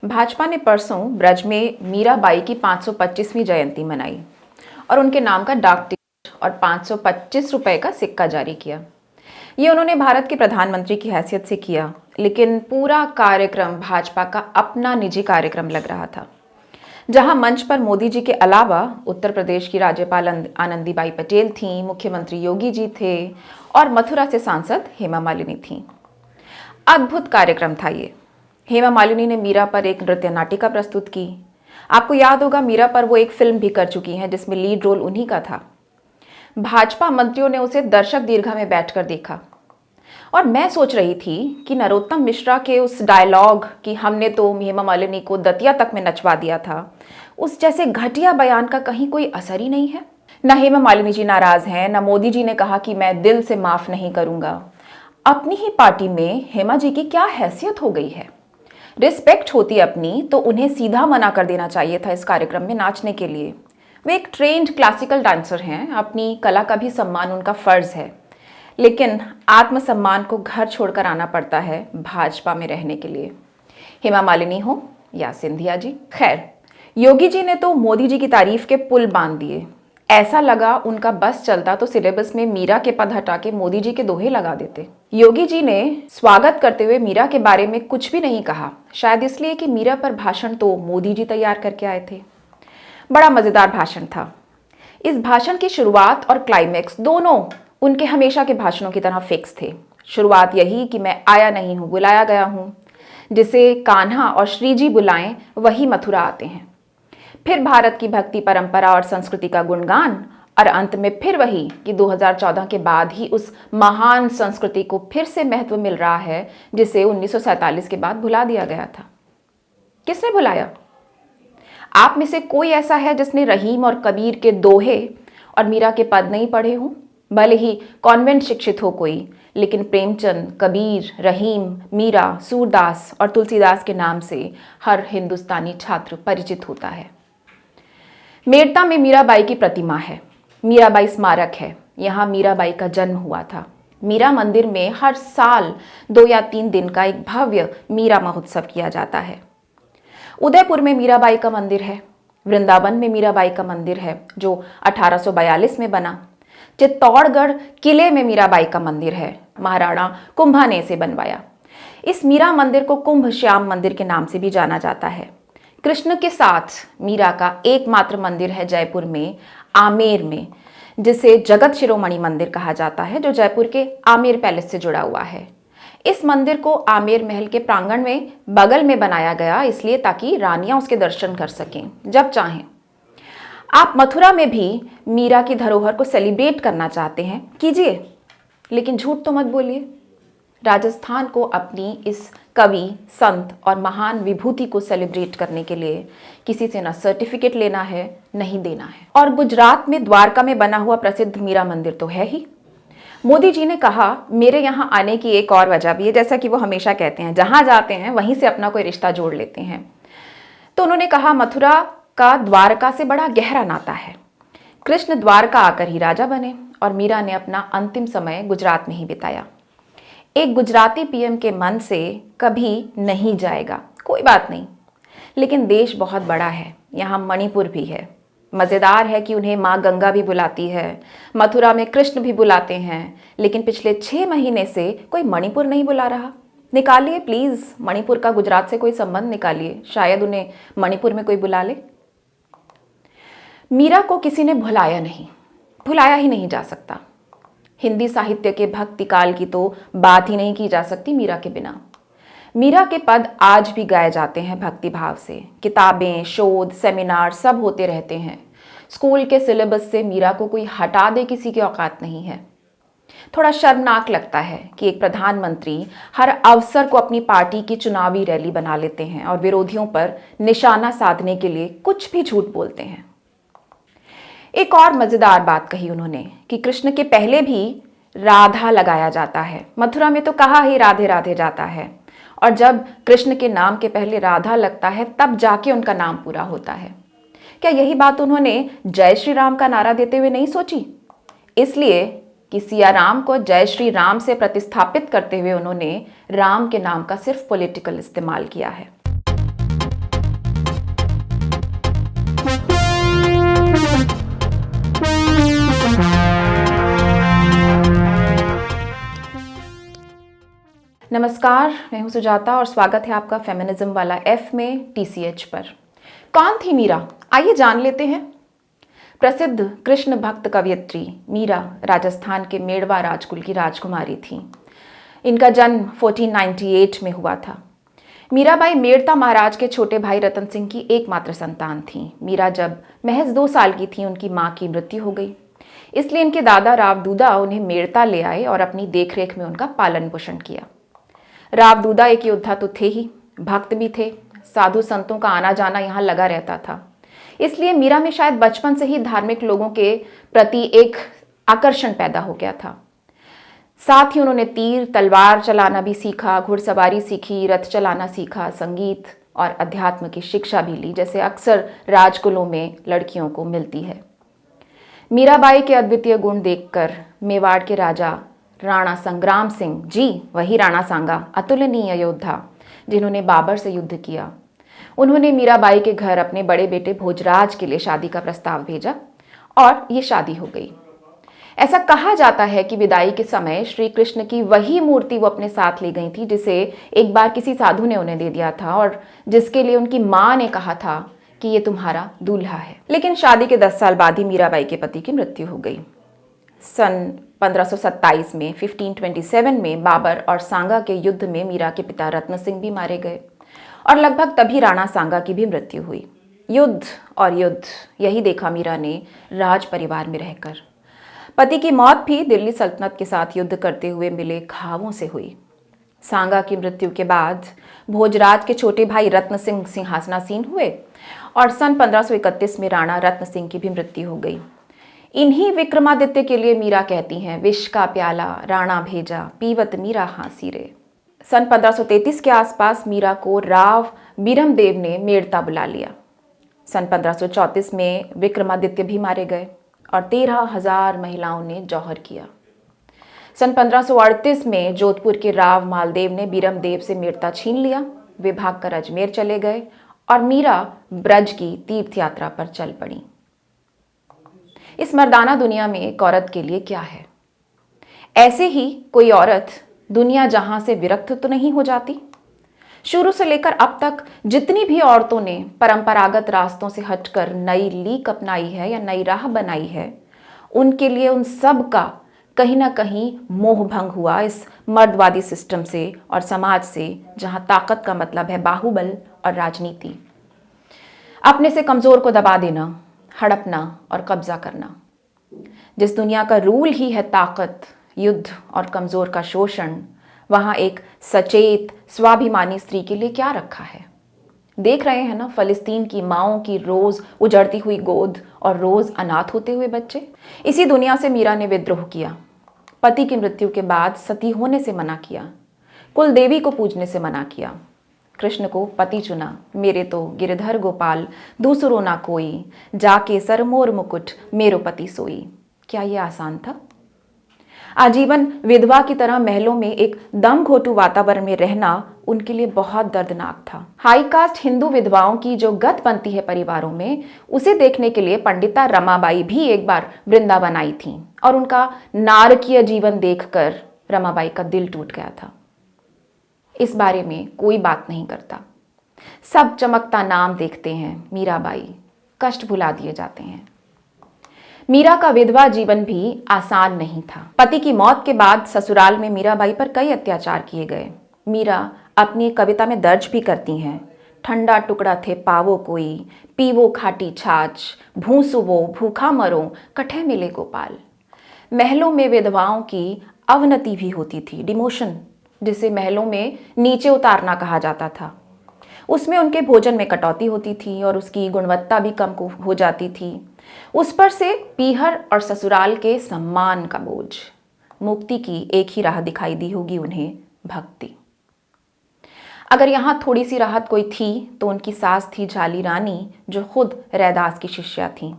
भाजपा ने परसों ब्रज में मीराबाई की 525वीं जयंती मनाई और उनके नाम का डाक टिकट और 525 रुपए का सिक्का जारी किया। ये उन्होंने भारत के प्रधानमंत्री की हैसियत से किया, लेकिन पूरा कार्यक्रम भाजपा का अपना निजी कार्यक्रम लग रहा था, जहां मंच पर मोदी जी के अलावा उत्तर प्रदेश की राज्यपाल आनंदीबाई पटेल थीं, मुख्यमंत्री योगी जी थे और मथुरा से सांसद हेमा मालिनी थीं। अद्भुत कार्यक्रम था ये। हेमा मालिनी ने मीरा पर एक नृत्य नाटिका प्रस्तुत की। आपको याद होगा, मीरा पर वो एक फिल्म भी कर चुकी हैं जिसमें लीड रोल उन्हीं का था। भाजपा मंत्रियों ने उसे दर्शक दीर्घा में बैठकर देखा और मैं सोच रही थी कि नरोत्तम मिश्रा के उस डायलॉग कि हमने तो हेमा मालिनी को दतिया तक में नचवा दिया था, उस जैसे घटिया बयान का कहीं कोई असर ही नहीं है। न हेमा मालिनी जी नाराज हैं, न मोदी जी ने कहा कि मैं दिल से माफ नहीं करूंगा। अपनी ही पार्टी में हेमा जी की क्या हैसियत हो गई है। रिस्पेक्ट होती अपनी तो उन्हें सीधा मना कर देना चाहिए था इस कार्यक्रम में नाचने के लिए। वे एक ट्रेन्ड क्लासिकल डांसर हैं, अपनी कला का भी सम्मान उनका फर्ज है, लेकिन आत्मसम्मान को घर छोड़कर आना पड़ता है भाजपा में रहने के लिए, हेमा मालिनी हो या सिंधिया जी। खैर, योगी जी ने तो मोदी जी की तारीफ के पुल बांध दिए। ऐसा लगा उनका बस चलता तो सिलेबस में मीरा के पद हटा के मोदी जी के दोहे लगा देते। योगी जी ने स्वागत करते हुए मीरा के बारे में कुछ भी नहीं कहा, शायद इसलिए कि मीरा पर भाषण तो मोदी जी तैयार करके आए थे। बड़ा मजेदार भाषण था। इस भाषण की शुरुआत और क्लाइमेक्स दोनों उनके हमेशा के भाषणों की तरह फिक्स थे। शुरुआत यही कि मैं आया नहीं हूं, बुलाया गया हूं। जिसे कान्हा और श्रीजी बुलाएं वही मथुरा आते हैं। फिर भारत की भक्ति परंपरा और संस्कृति का गुणगान और अंत में फिर वही कि 2014 के बाद ही उस महान संस्कृति को फिर से महत्व मिल रहा है जिसे 1947 के बाद भुला दिया गया था। किसने भुलाया? आप में से कोई ऐसा है जिसने रहीम और कबीर के दोहे और मीरा के पद नहीं पढ़े हों? भले ही कॉन्वेंट शिक्षित हो कोई, लेकिन प्रेमचंद, कबीर, रहीम, मीरा, सूरदास और तुलसीदास के नाम से हर हिंदुस्तानी छात्र परिचित होता है। मेड़ता में मीराबाई की प्रतिमा है, मीराबाई स्मारक है। यहाँ मीराबाई का जन्म हुआ था। मीरा मंदिर में हर साल 2 या 3 दिन का एक भव्य मीरा महोत्सव किया जाता है। उदयपुर में मीराबाई का मंदिर है, वृंदावन में मीराबाई का मंदिर है जो 1842 में बना। चित्तौड़गढ़ किले में मीराबाई का मंदिर है, महाराणा कुंभा ने इसे बनवाया। इस मीरा मंदिर को कुंभ श्याम मंदिर के नाम से भी जाना जाता है। कृष्ण के साथ मीरा का एकमात्र मंदिर है जयपुर में आमेर में, जिसे जगत शिरोमणि मंदिर कहा जाता है, जो जयपुर के आमेर पैलेस से जुड़ा हुआ है। इस मंदिर को आमेर महल के प्रांगण में बगल में बनाया गया, इसलिए ताकि रानियां उसके दर्शन कर सकें जब चाहें। आप मथुरा में भी मीरा की धरोहर को सेलिब्रेट करना चाहते हैं, कीजिए, लेकिन झूठ तो मत बोलिए। राजस्थान को अपनी इस कवि, संत और महान विभूति को सेलिब्रेट करने के लिए किसी से ना सर्टिफिकेट लेना है, नहीं देना है। और गुजरात में द्वारका में बना हुआ प्रसिद्ध मीरा मंदिर तो है ही। मोदी जी ने कहा, मेरे यहाँ आने की एक और वजह भी है, जैसा कि वो हमेशा कहते हैं, जहाँ जाते हैं वहीं से अपना कोई रिश्ता जोड़ लेते हैं। तो उन्होंने कहा, मथुरा का द्वारका से बड़ा गहरा नाता है। कृष्ण द्वारका आकर ही राजा बने और मीरा ने अपना अंतिम समय गुजरात में ही बिताया। एक गुजराती पीएम के मन से कभी नहीं जाएगा, कोई बात नहीं, लेकिन देश बहुत बड़ा है, यहाँ मणिपुर भी है। मज़ेदार है कि उन्हें माँ गंगा भी बुलाती है, मथुरा में कृष्ण भी बुलाते हैं, लेकिन पिछले 6 महीने से कोई मणिपुर नहीं बुला रहा। निकालिए प्लीज़, मणिपुर का गुजरात से कोई संबंध निकालिए, शायद उन्हें मणिपुर में कोई बुला ले। मीरा को किसी ने भुलाया नहीं, भुलाया ही नहीं जा सकता। हिंदी साहित्य के भक्ति काल की तो बात ही नहीं की जा सकती मीरा के बिना। मीरा के पद आज भी गाए जाते हैं भक्ति भाव से। किताबें, शोध, सेमिनार सब होते रहते हैं। स्कूल के सिलेबस से मीरा को कोई हटा दे किसी की औकात नहीं है। थोड़ा शर्मनाक लगता है कि एक प्रधानमंत्री हर अवसर को अपनी पार्टी की चुनावी रैली बना लेते हैं और विरोधियों पर निशाना साधने के लिए कुछ भी झूठ बोलते हैं। एक और मजेदार बात कही उन्होंने कि कृष्ण के पहले भी राधा लगाया जाता है। मथुरा में तो कहा ही राधे राधे जाता है, और जब कृष्ण के नाम के पहले राधा लगता है तब जाके उनका नाम पूरा होता है। क्या यही बात उन्होंने जय श्री राम का नारा देते हुए नहीं सोची? इसलिए कि सिया राम को जय श्री राम से प्रतिस्थापित करते हुए उन्होंने राम के नाम का सिर्फ पॉलिटिकल इस्तेमाल किया है। नमस्कार, मैं हूं सुजाता और स्वागत है आपका फेमिनिज्म वाला एफ में TCH पर। कौन थी मीरा? आइए जान लेते हैं। प्रसिद्ध कृष्ण भक्त कवयित्री मीरा राजस्थान के मेड़वा राजकुल की राजकुमारी थी। इनका जन्म 1498 में हुआ था। मीराबाई मेड़ता महाराज के छोटे भाई रतन सिंह की एकमात्र संतान थी। मीरा जब महज 2 साल की थी उनकी मां की मृत्यु हो गई, इसलिए इनके दादा राव दूदा उन्हें मेड़ता ले आए और अपनी देखरेख में उनका पालन पोषण किया। राव दूदा एक योद्धा तो थे ही, भक्त भी थे। साधु संतों का आना जाना यहाँ लगा रहता था, इसलिए मीरा में शायद बचपन से ही धार्मिक लोगों के प्रति एक आकर्षण पैदा हो गया था। साथ ही उन्होंने तीर तलवार चलाना भी सीखा, घुड़सवारी सीखी, रथ चलाना सीखा, संगीत और अध्यात्म की शिक्षा भी ली, जैसे अक्सर राजकुलों में लड़कियों को मिलती है। मीराबाई के अद्वितीय गुण देखकर मेवाड़ के राजा राणा संग्राम सिंह, जी वही राणा सांगा, अतुलनीय योद्धा जिन्होंने बाबर से युद्ध किया, उन्होंने मीराबाई के घर अपने बड़े बेटे भोजराज के लिए शादी का प्रस्ताव भेजा और ये शादी हो गई। ऐसा कहा जाता है कि विदाई के समय श्री कृष्ण की वही मूर्ति वो अपने साथ ले गई थी जिसे एक बार किसी साधु ने उन्हें दे दिया था और जिसके लिए उनकी माँ ने कहा था कि ये तुम्हारा दूल्हा है। लेकिन शादी के 10 साल बाद ही मीराबाई के पति की मृत्यु हो गई। सन 1527 में 1527 में बाबर और सांगा के युद्ध में मीरा के पिता रत्न सिंह भी मारे गए और लगभग तभी राणा सांगा की भी मृत्यु हुई। युद्ध और युद्ध, यही देखा मीरा ने राज परिवार में रहकर। पति की मौत भी दिल्ली सल्तनत के साथ युद्ध करते हुए मिले घावों से हुई। सांगा की मृत्यु के बाद भोजराज के छोटे भाई रत्न सिंह सिंहासनासीन हुए और सन 1531 में राणा रत्न सिंह की भी मृत्यु हो गई। इन्हीं विक्रमादित्य के लिए मीरा कहती हैं, विष का प्याला राणा भेजा, पीवत मीरा हाँसी रे। सन 1533 के आसपास मीरा को राव बीरमदेव ने मेड़ता बुला लिया। सन 1534 में विक्रमादित्य भी मारे गए और 13,000 महिलाओं ने जौहर किया। सन 1538 में जोधपुर के राव मालदेव ने बीरमदेव से मेड़ता छीन लिया। वे भागकर अजमेर चले गए और मीरा ब्रज की तीर्थ यात्रा पर चल पड़ी। इस मर्दाना दुनिया में एक औरत के लिए क्या है? ऐसे ही कोई औरत दुनिया जहां से विरक्त तो नहीं हो जाती? शुरू से लेकर अब तक जितनी भी औरतों ने परंपरागत रास्तों से हटकर नई लीक अपनाई है या नई राह बनाई है, उनके लिए उन सब का कहीं ना कहीं मोह भंग हुआ इस मर्दवादी सिस्टम से और समाज से, जहां ताकत का मतलब है बाहुबल और राजनीति। अपने से कमजोर को दबा देना, हड़पना और कब्जा करना। जिस दुनिया का रूल ही है ताकत, युद्ध और कमजोर का शोषण, वहां एक सचेत स्वाभिमानी स्त्री के लिए क्या रखा है? देख रहे हैं ना फलस्तीन की माओं की रोज उजड़ती हुई गोद और रोज अनाथ होते हुए बच्चे। इसी दुनिया से मीरा ने विद्रोह किया। पति की मृत्यु के बाद सती होने से मना किया, कुल देवी को पूजने से मना किया, कृष्ण को पति चुना, मेरे तो गिरधर गोपाल दूसरो ना कोई, जाके सर मोर मुकुट मेरो पति सोई। क्या ये आसान था? आजीवन विधवा की तरह महलों में एक दम घोटू वातावरण में रहना उनके लिए बहुत दर्दनाक था। हाई कास्ट हिंदू विधवाओं की जो गत बनती है परिवारों में, उसे देखने के लिए पंडिता रमाबाई भी एक बार वृंदावन आई थीं और उनका नारकीय जीवन देखकर रमाबाई का दिल टूट गया था। इस बारे में कोई बात नहीं करता। सब चमकता नाम देखते हैं मीराबाई, कष्ट भुला दिए जाते हैं। मीरा का विधवा जीवन भी आसान नहीं था। पति की मौत के बाद ससुराल में मीराबाई पर कई अत्याचार किए गए। मीरा अपनी कविता में दर्ज भी करती हैं, ठंडा टुकड़ा थे पावो कोई, पीवो खाटी छाछ, भूसो वो भूखा मरो, कठे मिले गोपाल। महलों में विधवाओं की अवनति भी होती थी, डिमोशन, जिसे महलों में नीचे उतारना कहा जाता था। उसमें उनके भोजन में कटौती होती थी और उसकी गुणवत्ता भी कम हो जाती थी। उस पर से पीहर और ससुराल के सम्मान का बोझ। मुक्ति की एक ही राह दिखाई दी होगी उन्हें, भक्ति। अगर यहाँ थोड़ी सी राहत कोई थी तो उनकी सास थी झाली रानी, जो खुद रैदास की शिष्या थी।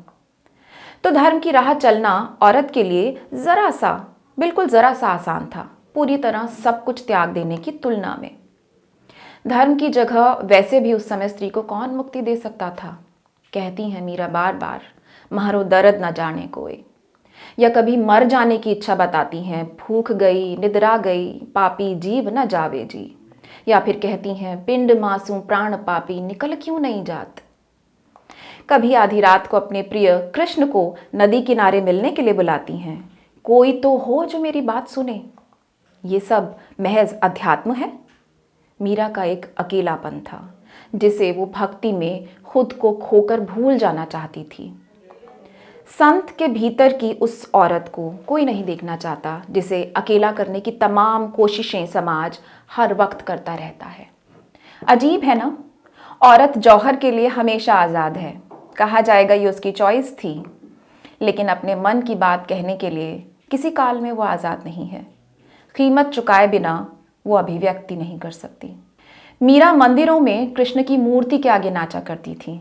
तो धर्म की राह चलना औरत के लिए जरा सा, बिल्कुल जरा सा आसान था, पूरी तरह सब कुछ त्याग देने की तुलना में। धर्म की जगह वैसे भी उस समय स्त्री को कौन मुक्ति दे सकता था? कहती हैं मीरा बार बार, म्हारो दर्द न जाने कोई। या कभी मर जाने की इच्छा बताती हैं, भूख गई, निद्रा गई, पापी जीव न जावे जी। या फिर कहती हैं, पिंड मासूम प्राण पापी, निकल क्यों नहीं जात। कभी आधी रात को अपने प्रिय कृष्ण को नदी किनारे मिलने के लिए बुलाती हैं, कोई तो हो जो मेरी बात सुने। ये सब महज अध्यात्म है। मीरा का एक अकेलापन था जिसे वो भक्ति में खुद को खोकर भूल जाना चाहती थी। संत के भीतर की उस औरत को कोई नहीं देखना चाहता जिसे अकेला करने की तमाम कोशिशें समाज हर वक्त करता रहता है। अजीब है ना, औरत जौहर के लिए हमेशा आज़ाद है। कहा जाएगा ये उसकी चॉइस थी, लेकिन अपने मन की बात कहने के लिए किसी काल में वो आज़ाद नहीं है। कीमत चुकाए बिना वो अभिव्यक्ति नहीं कर सकती। मीरा मंदिरों में कृष्ण की मूर्ति के आगे नाचा करती थी।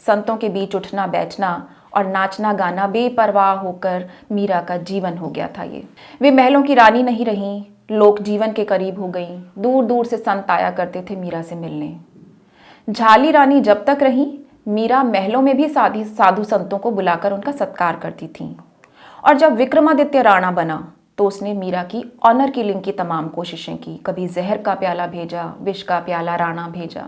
संतों के बीच उठना बैठना और नाचना गाना बेपरवाह होकर मीरा का जीवन हो गया था ये। वे महलों की रानी नहीं रहीं, लोक जीवन के करीब हो गईं। दूर दूर से संत आया करते थे मीरा से मिलने। झाली रानी जब तक रही, मीरा महलों में भी साधु संतों को बुलाकर उनका सत्कार करती थी। और जब विक्रमादित्य राणा बना तो उसने मीरा की ऑनर किलिंग की तमाम कोशिशें की। कभी जहर का प्याला भेजा, विष का प्याला राणा भेजा,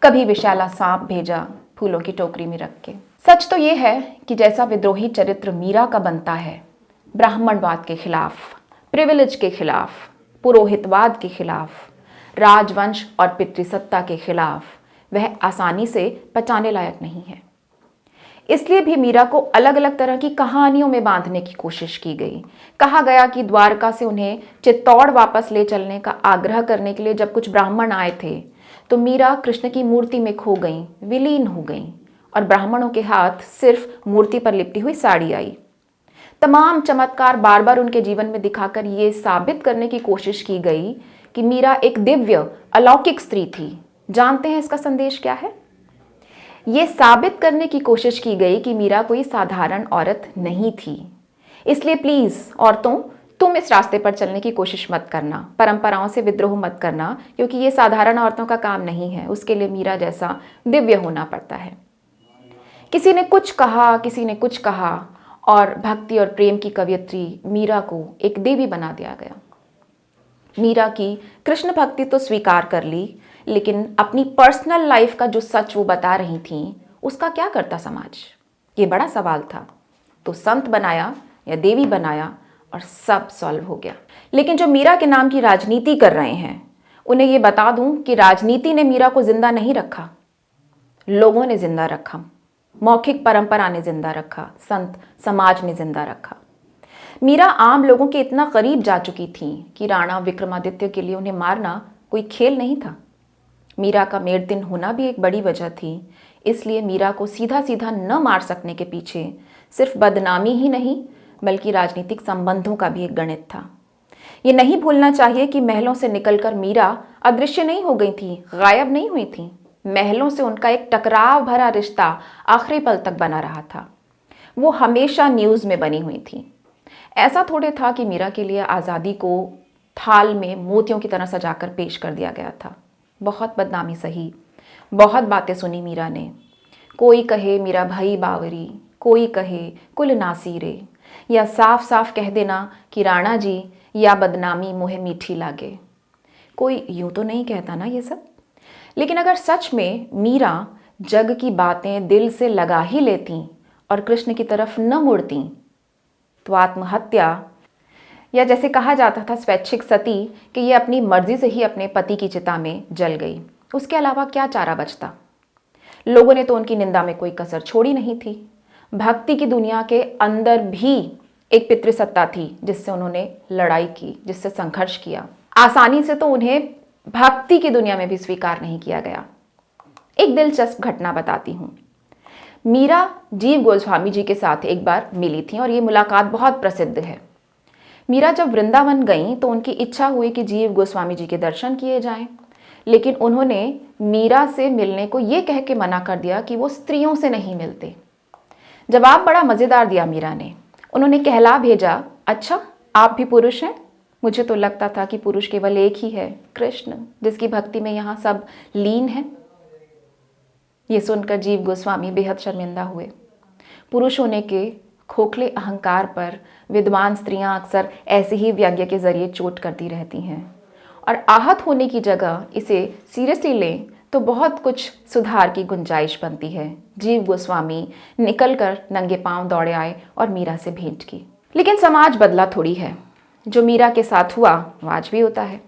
कभी विषैला सांप भेजा फूलों की टोकरी में रख के। सच तो ये है कि जैसा विद्रोही चरित्र मीरा का बनता है, ब्राह्मणवाद के खिलाफ, प्रिविलेज के खिलाफ, पुरोहितवाद के खिलाफ, राजवंश और पितृसत्ता के खिलाफ, वह आसानी से पचाने लायक नहीं है। इसलिए भी मीरा को अलग अलग तरह की कहानियों में बांधने की कोशिश की गई। कहा गया कि द्वारका से उन्हें चित्तौड़ वापस ले चलने का आग्रह करने के लिए जब कुछ ब्राह्मण आए थे तो मीरा कृष्ण की मूर्ति में खो गईं, विलीन हो गईं और ब्राह्मणों के हाथ सिर्फ मूर्ति पर लिपटी हुई साड़ी आई। तमाम चमत्कार बार बार उनके जीवन में दिखाकर ये साबित करने की कोशिश की गई कि मीरा एक दिव्य अलौकिक स्त्री थी। जानते हैं इसका संदेश क्या है? ये साबित करने की कोशिश की गई कि मीरा कोई साधारण औरत नहीं थी। इसलिए प्लीज औरतों, तुम इस रास्ते पर चलने की कोशिश मत करना, परंपराओं से विद्रोह मत करना, क्योंकि ये साधारण औरतों का काम नहीं है। उसके लिए मीरा जैसा दिव्य होना पड़ता है। किसी ने कुछ कहा, किसी ने कुछ कहा और भक्ति और प्रेम की कवयित्री मीरा को एक देवी बना दिया गया। मीरा की कृष्ण भक्ति तो स्वीकार कर ली, लेकिन अपनी पर्सनल लाइफ का जो सच वो बता रही थी उसका क्या करता समाज? ये बड़ा सवाल था। तो संत बनाया या देवी बनाया और सब सॉल्व हो गया। लेकिन जो मीरा के नाम की राजनीति कर रहे हैं उन्हें ये बता दूं कि राजनीति ने मीरा को जिंदा नहीं रखा, लोगों ने जिंदा रखा, मौखिक परंपरा ने जिंदा रखा, संत समाज ने जिंदा रखा। मीरा आम लोगों के इतना करीब जा चुकी थी कि राणा विक्रमादित्य के लिए उन्हें मारना कोई खेल नहीं था। मीरा का मेड़ दिन होना भी एक बड़ी वजह थी। इसलिए मीरा को सीधा सीधा न मार सकने के पीछे सिर्फ बदनामी ही नहीं बल्कि राजनीतिक संबंधों का भी एक गणित था। ये नहीं भूलना चाहिए कि महलों से निकलकर मीरा अदृश्य नहीं हो गई थी, गायब नहीं हुई थी। महलों से उनका एक टकराव भरा रिश्ता आखिरी पल तक बना रहा था। वो हमेशा न्यूज़ में बनी हुई थी। ऐसा थोड़े था कि मीरा के लिए आज़ादी को थाल में मोतियों की तरह सजाकर पेश कर दिया गया था। बहुत बदनामी सही, बहुत बातें सुनी मीरा ने। कोई कहे मीरा भाई बावरी, कोई कहे कुल नासीरे, या साफ साफ कह देना कि राणा जी या बदनामी मोहे मीठी लागे। कोई यूं तो नहीं कहता ना ये सब। लेकिन अगर सच में मीरा जग की बातें दिल से लगा ही लेती और कृष्ण की तरफ न मुड़ती तो आत्महत्या, या जैसे कहा जाता था स्वैच्छिक सती, कि ये अपनी मर्जी से ही अपने पति की चिता में जल गई, उसके अलावा क्या चारा बचता। लोगों ने तो उनकी निंदा में कोई कसर छोड़ी नहीं थी। भक्ति की दुनिया के अंदर भी एक पितृसत्ता थी जिससे उन्होंने लड़ाई की, जिससे संघर्ष किया। आसानी से तो उन्हें भक्ति की दुनिया में भी स्वीकार नहीं किया गया। एक दिलचस्प घटना बताती हूँ। मीरा जीव गोस्वामी जी के साथ एक बार मिली थी और ये मुलाकात बहुत प्रसिद्ध है। मीरा जब वृंदावन गईं तो उनकी इच्छा हुई कि जीव गोस्वामी जी के दर्शन किए जाएं, लेकिन उन्होंने मीरा से मिलने को ये कह के मना कर दिया कि वो स्त्रियों से नहीं मिलते। जवाब बड़ा मज़ेदार दिया मीरा ने। उन्होंने कहला भेजा, अच्छा आप भी पुरुष हैं? मुझे तो लगता था कि पुरुष केवल एक ही है, कृष्ण, जिसकी भक्ति में यहाँ सब लीन है। ये सुनकर जीव गोस्वामी बेहद शर्मिंदा हुए। पुरुष होने के खोखले अहंकार पर विद्वान स्त्रियां अक्सर ऐसे ही व्यंग्य के जरिए चोट करती रहती हैं और आहत होने की जगह इसे सीरियसली लें तो बहुत कुछ सुधार की गुंजाइश बनती है। जीव गोस्वामी निकल कर नंगे पांव दौड़े आए और मीरा से भेंट की। लेकिन समाज बदला थोड़ी है। जो मीरा के साथ हुआ वो आज भी होता है।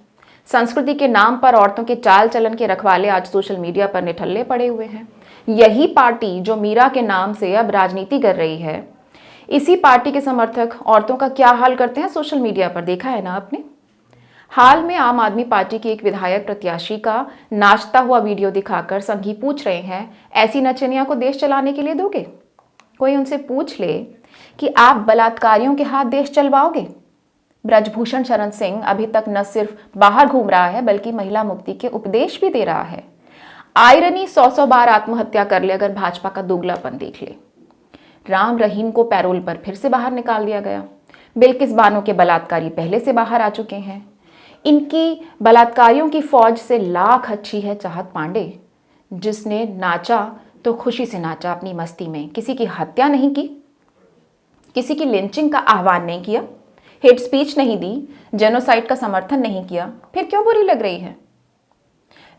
संस्कृति के नाम पर औरतों के चाल चलन के रखवाले आज सोशल मीडिया पर निठल्ले पड़े हुए हैं। यही पार्टी जो मीरा के नाम से अब राजनीति कर रही है, इसी पार्टी के समर्थक औरतों का क्या हाल करते हैं सोशल मीडिया पर, देखा है ना आपने। हाल में आम आदमी पार्टी की एक विधायक प्रत्याशी का नाचता हुआ वीडियो दिखाकर संघी पूछ रहे हैं, ऐसी नचनिया को देश चलाने के लिए दोगे? कोई उनसे पूछ ले कि आप बलात्कारियों के हाथ देश चलवाओगे? ब्रजभूषण शरण सिंह अभी तक न सिर्फ बाहर घूम रहा है बल्कि महिला मुक्ति के उपदेश भी दे रहा है। आयरनी 100 बार आत्महत्या कर ले अगर भाजपा का दोगलापन देख ले। राम रहीम को पैरोल पर फिर से बाहर निकाल दिया गया। बिल्किस बानो के बलात्कारी पहले से बाहर आ चुके हैं। इनकी बलात्कारियों की फौज से लाख अच्छी है चाहत पांडे, जिसने नाचा तो खुशी से नाचा अपनी मस्ती में, किसी की हत्या नहीं की, किसी की लिंचिंग का आह्वान नहीं किया, हेट स्पीच नहीं दी, जेनोसाइड का समर्थन नहीं किया। फिर क्यों बुरी लग रही है?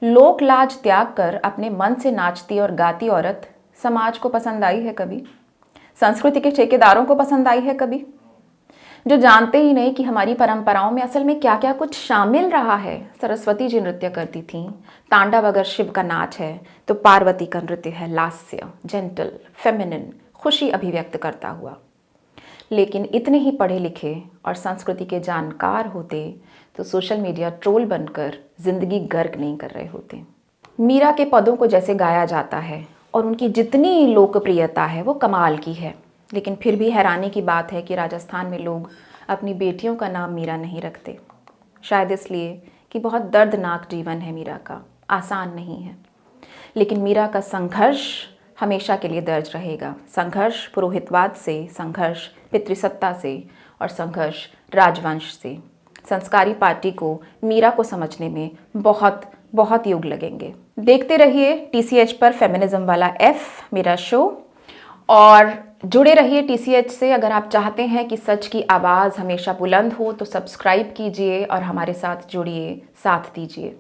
लोक लाज त्याग कर अपने मन से नाचती और गाती औरत समाज को पसंद आई है कभी? संस्कृति के ठेकेदारों को पसंद आई है कभी? जो जानते ही नहीं कि हमारी परंपराओं में असल में क्या क्या कुछ शामिल रहा है। सरस्वती जी नृत्य करती थीं। तांडव अगर शिव का नाच है तो पार्वती का नृत्य है लास्य, जेंटल, फेमिनिन, खुशी अभिव्यक्त करता हुआ। लेकिन इतने ही पढ़े लिखे और संस्कृति के जानकार होते तो सोशल मीडिया ट्रोल बनकर जिंदगी गर्क नहीं कर रहे होते। मीरा के पदों को जैसे गाया जाता है और उनकी जितनी लोकप्रियता है वो कमाल की है, लेकिन फिर भी हैरानी की बात है कि राजस्थान में लोग अपनी बेटियों का नाम मीरा नहीं रखते। शायद इसलिए कि बहुत दर्दनाक जीवन है मीरा का, आसान नहीं है। लेकिन मीरा का संघर्ष हमेशा के लिए दर्ज रहेगा। संघर्ष पुरोहितवाद से, संघर्ष पितृसत्ता से और संघर्ष राजवंश से। संस्कारी पार्टी को मीरा को समझने में बहुत बहुत युग लगेंगे। देखते रहिए TCH पर फेमिनिज्म वाला F मेरा शो और जुड़े रहिए TCH से। अगर आप चाहते हैं कि सच की आवाज़ हमेशा बुलंद हो तो सब्सक्राइब कीजिए और हमारे साथ जुड़िए, साथ दीजिए।